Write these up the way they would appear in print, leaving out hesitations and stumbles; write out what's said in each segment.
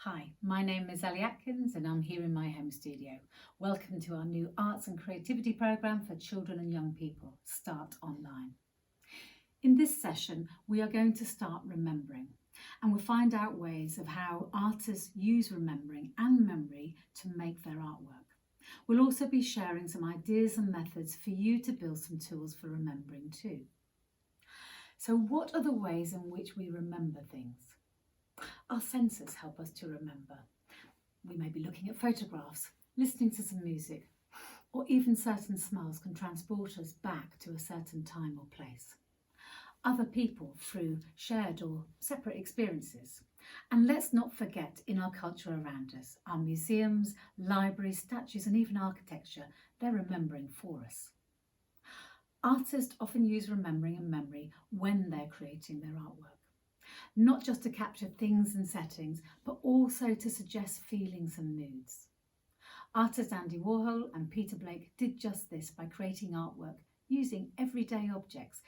Hi, my name is Ali Atkins and I'm here in my home studio. Welcome to our new Arts and Creativity programme for children and young people, Start Online. In this session, we are going to start remembering, and we'll find out ways of how artists use remembering and memory to make their artwork. We'll also be sharing some ideas and methods for you to build some tools for remembering too. So what are the ways in which we remember things? Our senses help us to remember. We may be looking at photographs, listening to some music, or even certain smells can transport us back to a certain time or place. Other people through shared or separate experiences. And let's not forget in our culture around us, our museums, libraries, statues and even architecture, they're remembering for us. Artists often use remembering and memory when they're creating their artwork. Not just to capture things and settings, but also to suggest feelings and moods. Artists Andy Warhol and Peter Blake did just this by creating artwork using everyday objects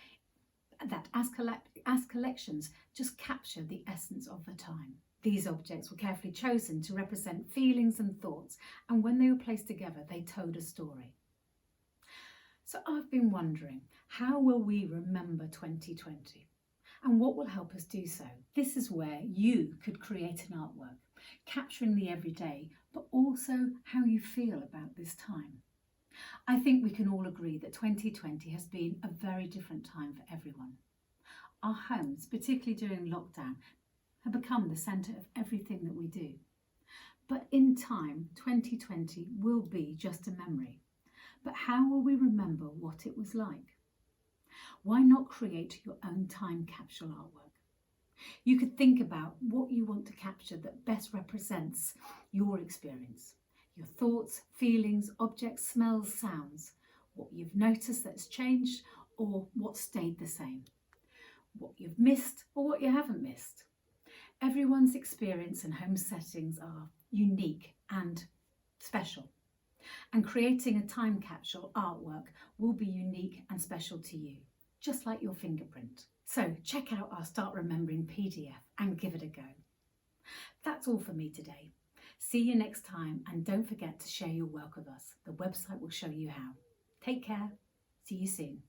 that, as collections, just capture the essence of the time. These objects were carefully chosen to represent feelings and thoughts, and when they were placed together, they told a story. So I've been wondering, how will we remember 2020? And what will help us do so? This is where you could create an artwork, capturing the everyday, but also how you feel about this time. I think we can all agree that 2020 has been a very different time for everyone. Our homes, particularly during lockdown, have become the centre of everything that we do. But in time, 2020 will be just a memory. But how will we remember what it was like? Why not create your own time capsule artwork? You could think about what you want to capture that best represents your experience, your thoughts, feelings, objects, smells, sounds, what you've noticed that's changed or what stayed the same, what you've missed or what you haven't missed. Everyone's experience and home settings are unique and special, and creating a time capsule artwork will be unique and special to you, just like your fingerprint. So check out our Start Remembering PDF and give it a go. That's all for me today. See you next time, and don't forget to share your work with us. The website will show you how. Take care. See you soon.